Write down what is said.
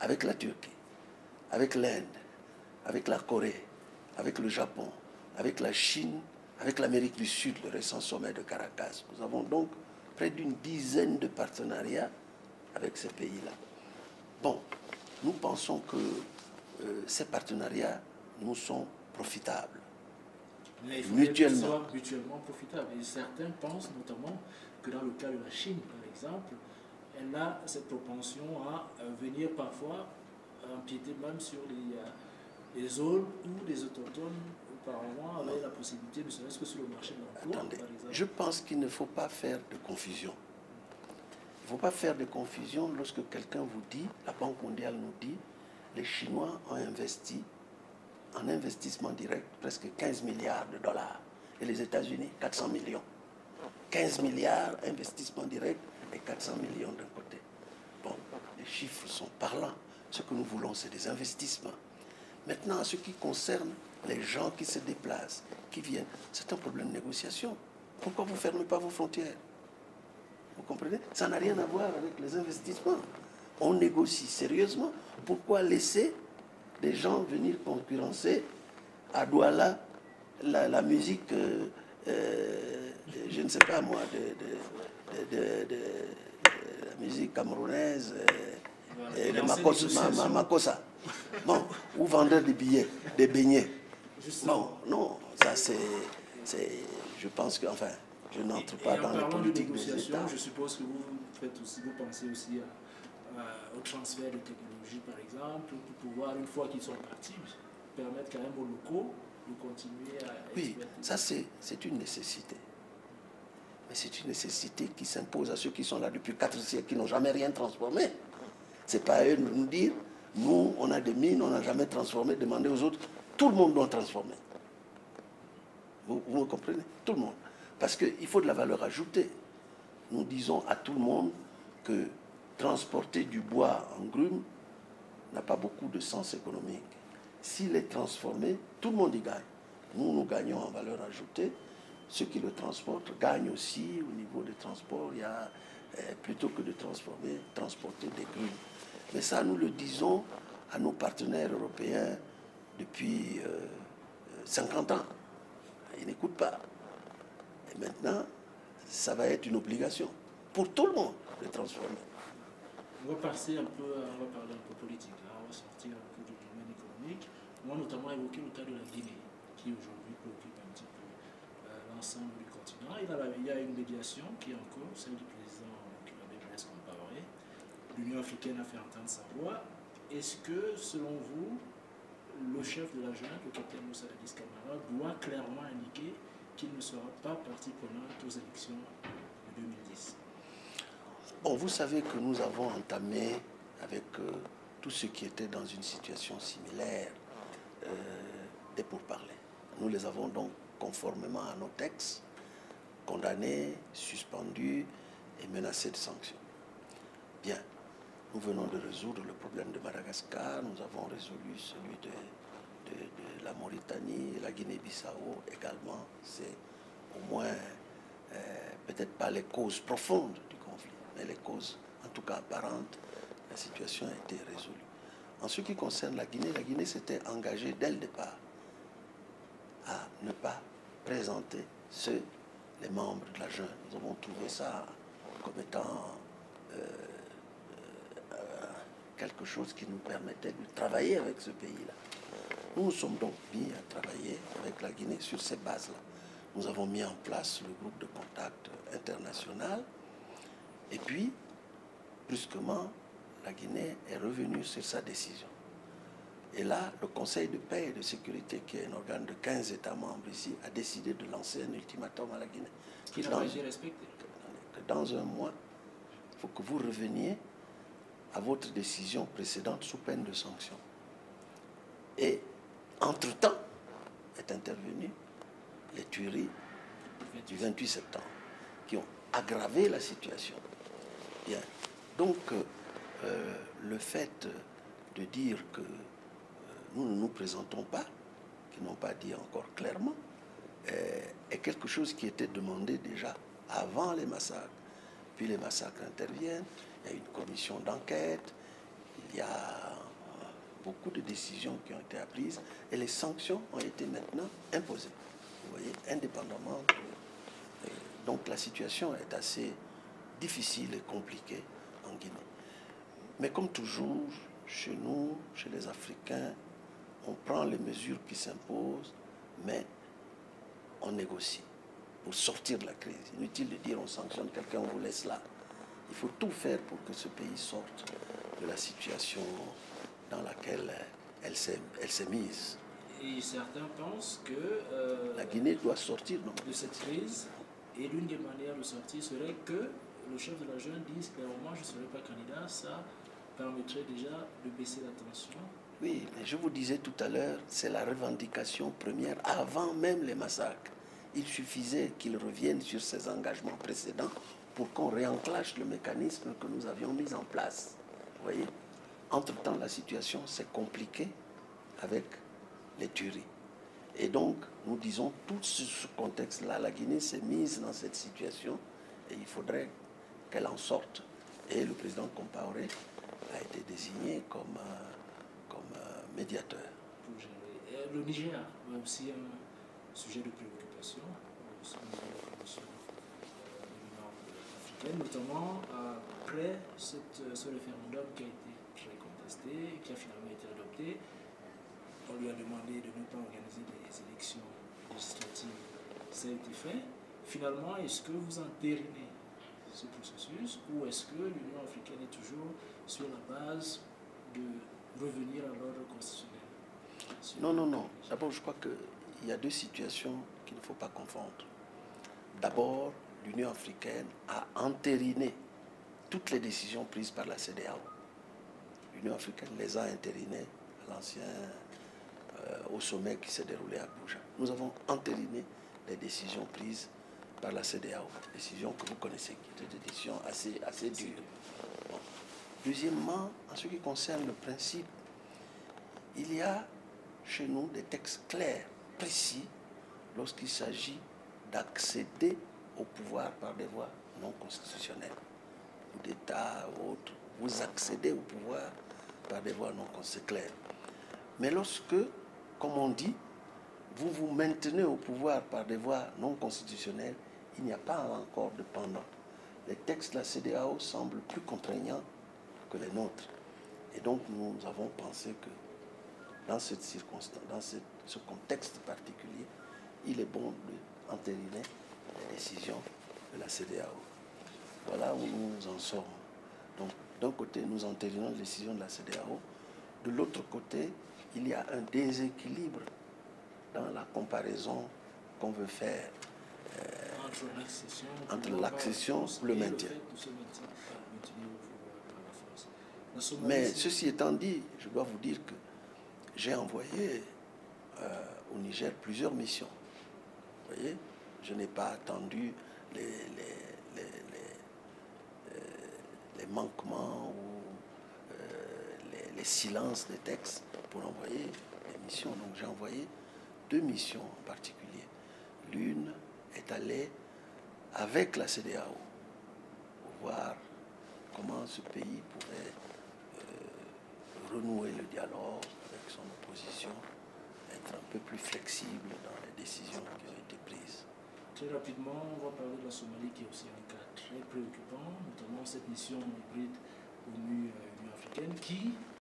avec la Turquie, avec l'Inde, avec la Corée, avec le Japon, avec la Chine, avec l'Amérique du Sud, le récent sommet de Caracas. Nous avons donc près d'une dizaine de partenariats avec ces pays-là. Bon, nous pensons que ces partenariats nous sont profitables. Mais il faudrait qu'ils soient mutuellement profitables. Et certains pensent notamment que dans le cas de la Chine, par exemple, elle a cette propension à venir parfois empiéter même sur les zones où les autochtones auparavant avaient la possibilité de se mettre que sur le marché de l'emploi. Attendez, je pense qu'il ne faut pas faire de confusion. Il ne faut pas faire de confusion lorsque quelqu'un vous dit, la Banque mondiale nous dit, les Chinois ont investi en investissement direct presque 15 milliards de dollars. Et les États-Unis, 400 millions. 15 milliards investissement direct et 400 millions d'un côté. Bon, les chiffres sont parlants. Ce que nous voulons, c'est des investissements. Maintenant, en ce qui concerne les gens qui se déplacent, qui viennent, c'est un problème de négociation. Pourquoi vous ne fermez pas vos frontières? Vous comprenez? Ça n'a rien à voir avec les investissements. On négocie sérieusement. Pourquoi laisser des gens venir concurrencer à Douala la musique, je ne sais pas moi, de la musique camerounaise, de Makossa. Non, ou vendeur des billets, des beignets. Non, non, ça c'est, je pense que, enfin, je n'entre pas dans les politiques des États. Je suppose que vous pensez aussi au transfert de technologie, par exemple, pour pouvoir, une fois qu'ils sont partis, permettre quand même aux locaux de continuer à oui, ça c'est une nécessité. Mais c'est une nécessité qui s'impose à ceux qui sont là depuis 4 siècles, qui n'ont jamais rien transformé. Ce n'est pas à eux de nous dire, nous, on a des mines, on n'a jamais transformé, demandez aux autres. Tout le monde doit transformer. Vous me comprenez? Tout le monde. Parce qu'il faut de la valeur ajoutée. Nous disons à tout le monde que transporter du bois en grume n'a pas beaucoup de sens économique. S'il est transformé, tout le monde y gagne. Nous gagnons en valeur ajoutée. Ceux qui le transportent gagnent aussi au niveau des transports. Il y a, plutôt que de transporter des grumes. Mais ça, nous le disons à nos partenaires européens depuis 50 ans. Ils n'écoutent pas. Et maintenant, ça va être une obligation pour tout le monde de transformer. On va parler un peu politique. Là. On va sortir un peu du domaine économique. On va notamment évoquer le cas de la Guinée, qui aujourd'hui préoccupe un petit peu l'ensemble du continent. Il y a une médiation qui est en cours, celle du président Blaise Compaoré. L'Union africaine a fait entendre sa voix. Est-ce que, selon vous, le chef de la junte, le capitaine Moussa Dadis Camara, doit clairement indiquer qu'il ne sera pas partie prenante aux élections de 2010? Bon, vous savez que nous avons entamé avec tous ceux qui étaient dans une situation similaire des pourparlers. Nous les avons donc, conformément à nos textes, condamnés, suspendus et menacés de sanctions. Bien, nous venons de résoudre le problème de Madagascar, nous avons résolu celui de la Mauritanie, la Guinée-Bissau également. C'est au moins, peut-être pas les causes profondes du conflit, mais les causes, en tout cas apparentes, la situation a été résolue. En ce qui concerne la Guinée s'était engagée dès le départ à ne pas présenter les membres de la junte. Nous avons trouvé ça comme étant quelque chose qui nous permettait de travailler avec ce pays-là. Nous nous sommes donc mis à travailler avec la Guinée sur ces bases-là. Nous avons mis en place le groupe de contact international et puis, brusquement, la Guinée est revenue sur sa décision. Et là, le Conseil de paix et de sécurité, qui est un organe de 15 États membres ici, a décidé de lancer un ultimatum à la Guinée. Qui n'a pas été respecté. Dans un mois, il faut que vous reveniez à votre décision précédente sous peine de sanction. Et, entre-temps, est intervenu les tueries du 28 septembre, qui ont aggravé la situation. Bien. Donc, le fait de dire que nous ne nous présentons pas, qu'ils n'ont pas dit encore clairement, est quelque chose qui était demandé déjà avant les massacres. Puis les massacres interviennent, il y a une commission d'enquête, il y a beaucoup de décisions qui ont été prises et les sanctions ont été maintenant imposées. Vous voyez, indépendamment. Donc la situation est assez difficile et compliquée en Guinée. Mais comme toujours, chez nous, chez les Africains, on prend les mesures qui s'imposent, mais on négocie pour sortir de la crise. Inutile de dire on sanctionne quelqu'un, on vous laisse là. Il faut tout faire pour que ce pays sorte de la situation dans laquelle elle s'est mise. Et certains pensent que la Guinée doit sortir de cette crise, et l'une des manières de sortir serait que le chef de la jeune dise que moi je ne serai pas candidat, ça permettrait déjà de baisser la tension. Oui, mais je vous disais tout à l'heure, c'est la revendication première avant même les massacres. Il suffisait qu'il revienne sur ses engagements précédents pour qu'on réenclenche le mécanisme que nous avions mis en place. Vous voyez? Entre-temps, la situation s'est compliquée avec les tueries. Et donc, nous disons, tout ce contexte-là, la Guinée s'est mise dans cette situation et il faudrait qu'elle en sorte. Et le président Compaoré a été désigné comme médiateur. Le Niger a aussi un sujet de préoccupation sur l'Union africaine, notamment après ce référendum qui a été très contesté, qui a finalement été adopté. On lui a demandé de ne pas organiser des élections législatives. Ça a été fait. Finalement, est-ce que vous entérinez ce processus ou est-ce que l'Union africaine est toujours sur la base de revenir à l'ordre constitutionnel? Non. D'abord, je crois qu'il y a deux situations qu'il ne faut pas confondre. D'abord, l'Union africaine a entériné toutes les décisions prises par la CEDEAO. L'Union africaine les a entérinées à au sommet qui s'est déroulé à Abuja. Nous avons entériné les décisions prises par la CEDEAO, décisions que vous connaissez, qui étaient des décisions assez dures. Bon. Deuxièmement, en ce qui concerne le principe, il y a chez nous des textes clairs, précis, lorsqu'il s'agit d'accéder au pouvoir par des voies non constitutionnelles, ou d'État ou autres. Vous accédez au pouvoir par des voies non constitutionnelles. Mais lorsque, comme on dit, vous vous maintenez au pouvoir par des voies non constitutionnelles, il n'y a pas encore de pendant. Les textes de la CEDEAO semblent plus contraignants que les nôtres. Et donc nous avons pensé que dans cette circonstance, dans ce contexte particulier, il est bon d'entériner les décisions de la CEDEAO. Voilà où nous en sommes. Donc d'un côté, nous entérinons les décisions de la CEDEAO. De l'autre côté, il y a un déséquilibre dans la comparaison qu'on veut faire entre l'accession et le maintien. Mais ceci étant dit, je dois vous dire que j'ai envoyé au Niger plusieurs missions. Vous voyez, je n'ai pas attendu les manquements ou les silences des textes pour envoyer des missions. Donc j'ai envoyé 2 missions en particulier. L'une est allée avec la CEDEAO pour voir comment ce pays pouvait renouer le dialogue avec son opposition, être un peu plus flexible dans les décisions qui ont été prises. Très rapidement, on va parler de la Somalie qui est aussi un cas très préoccupant, notamment cette mission hybride ONU-Union africaine qui